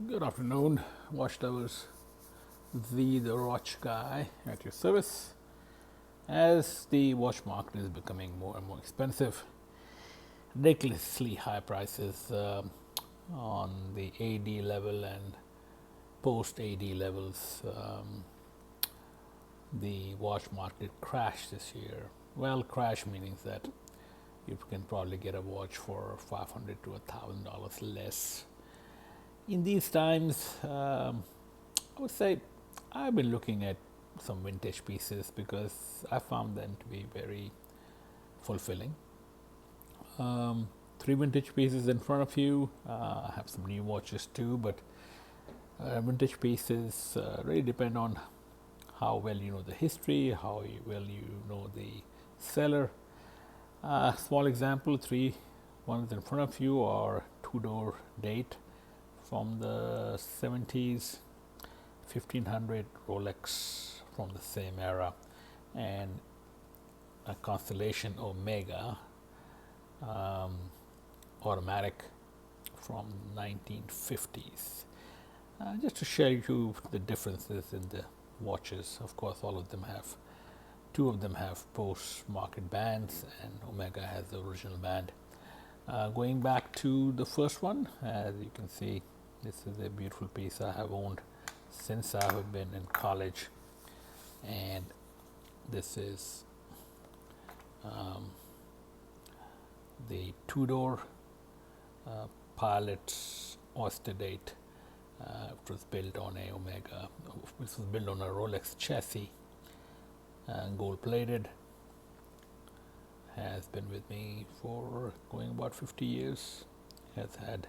Good afternoon, watchtowers. The watch guy at your service. As the watch market is becoming more and more expensive, ridiculously high prices on the AD level and post AD levels, the watch market crashed this year. Well, crash meaning that you can probably get a watch for $500 to $1,000 less. In these times, I would say I've been looking at some vintage pieces because I found them to be very fulfilling. Three vintage pieces in front of you. I have some new watches too, but vintage pieces really depend on how well you know the history, how well you know the seller. Small example, three ones in front of you are Tudor date from the 70s, 1500 Rolex from the same era, and a Constellation Omega automatic from 1950s. Just to share you the differences in the watches. Of course, all of them have, two of them have post-market bands, and Omega has the original band. Going back to the first one, as you can see, this is a beautiful piece I have owned since I have been in college, and this is the Tudor Pilot's Oysterdates. It was built on a Omega, which was built on a Rolex chassis, gold plated. Has been with me for going about 50 years. Has had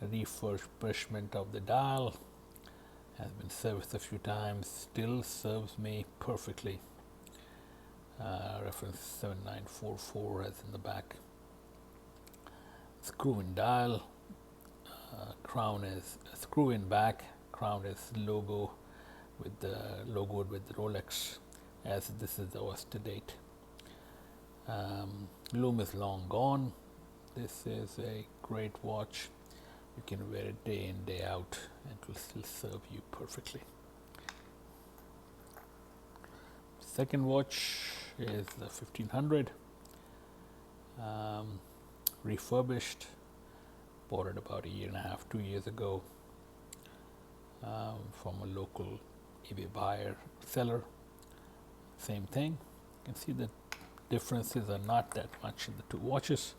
a refurbishment of the dial. Has been serviced a few times. Still serves me perfectly. Reference 7944 as in the back. Screw-in dial. Crown is a screw-in back. Crown is logoed with the Rolex, as this is the Oysterdates. Loom is long gone. This is a great watch. You can wear it day in, day out, and it will still serve you perfectly. Second watch is the 1500, refurbished. Bought it about a year and a half, 2 years ago, from a local eBay buyer seller. Same thing. You can see the differences are not that much in the two watches.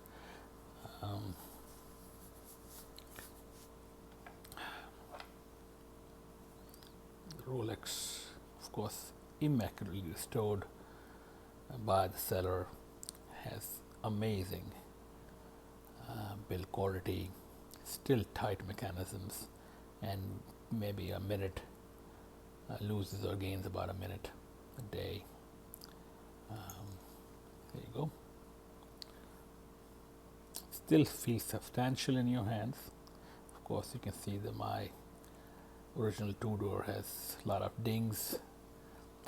Rolex, of course, immaculately restored by the seller, has amazing build quality, still tight mechanisms, and maybe a minute loses or gains about a minute a day. There you go. Still feels substantial in your hands. Of course, you can see that my original Tudor has a lot of dings,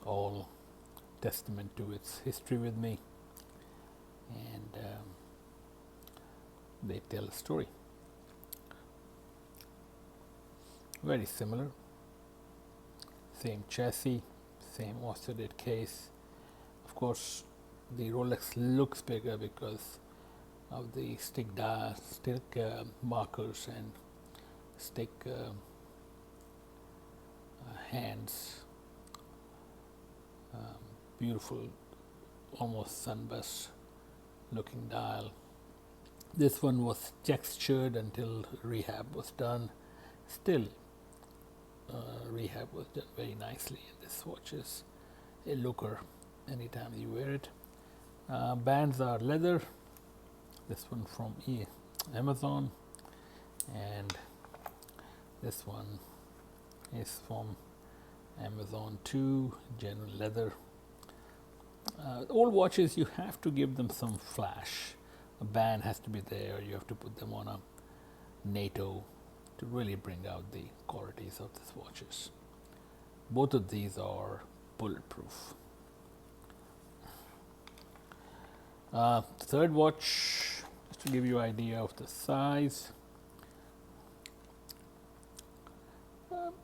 all testament to its history with me, and they tell a story. Very similar, same chassis, same Oysterdates case. Of course, the Rolex looks bigger because of the stick markers and stick hands. Beautiful, almost sunburst looking dial. This one was textured until rehab was done. Still, rehab was done very nicely. This watch is a looker anytime you wear it. Bands are leather. This one from Amazon, and this one is from Amazon too, general leather. Old watches, you have to give them some flash. A band has to be there. You have to put them on a NATO to really bring out the qualities of these watches. Both of these are bulletproof. Third watch, just to give you an idea of the size.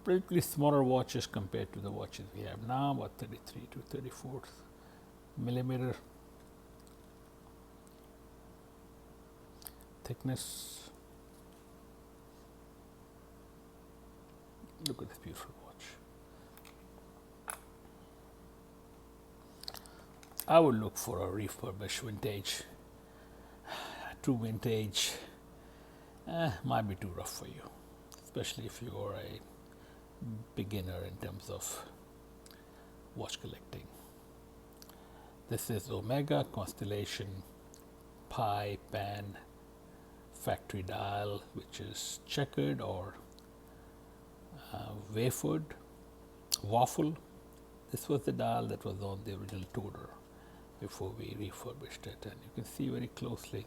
relatively smaller watches compared to the watches we have now, about 33 to 34 millimeter thickness. Look at this beautiful watch. I would look for a refurbished vintage. True vintage might be too rough for you, especially if you are a beginner in terms of watch collecting. This is Omega, Constellation, Pi, Band, factory dial, which is checkered or waffle. This was the dial that was on the original Tudor before we refurbished it, and you can see very closely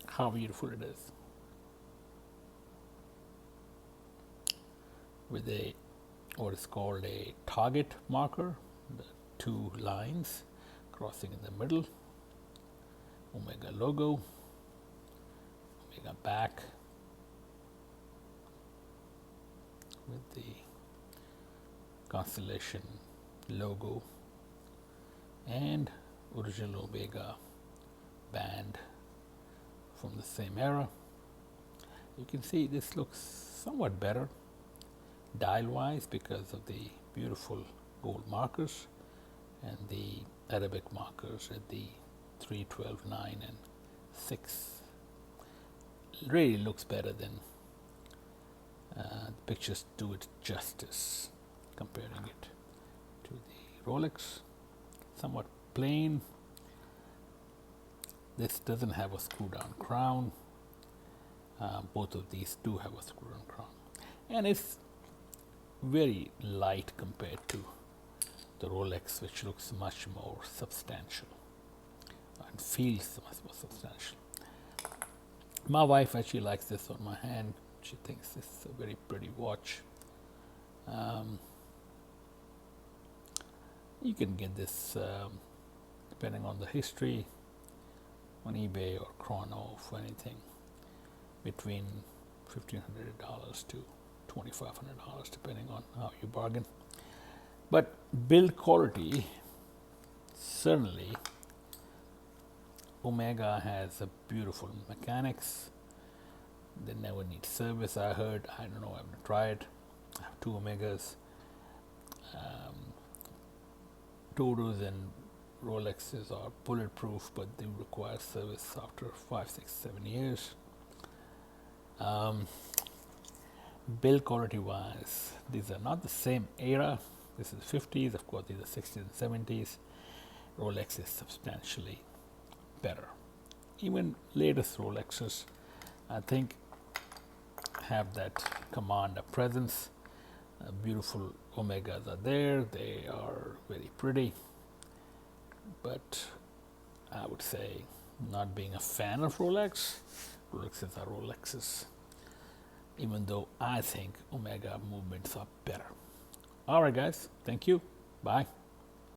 how beautiful it is, with a what is called a target marker, the two lines crossing in the middle, Omega logo, Omega back with the Constellation logo, and original Omega band from the same era. You can see this looks somewhat better dial wise because of the beautiful gold markers and the Arabic markers at the 3, 12, 9 and 6. It really looks better than the pictures do it justice, comparing it to the Rolex. Somewhat plain. This doesn't have a screw down crown. Both of these do have a screw down crown, and it's very light compared to the Rolex, which looks much more substantial and feels much more substantial. My wife actually likes this on my hand. She thinks it's a very pretty watch. You can get this depending on the history on eBay or Chrono for anything between $1,500 to $2,500, depending on how you bargain. But build quality, certainly Omega has a beautiful mechanics. They never need service, I heard. I don't know, I haven't tried. I have two Omegas. Tudors and Rolexes are bulletproof, but they require service after 5, 6, 7 years. Build quality wise, these are not the same era. This is 50s, of course these are 60s and 70s. Rolex is substantially better. Even latest Rolexes, I think, have that command of presence. Beautiful Omegas are there, they are very pretty, but I would say, not being a fan of Rolex, Rolexes are Rolexes, even though I think Omega movements are better. Alright guys, thank you, bye.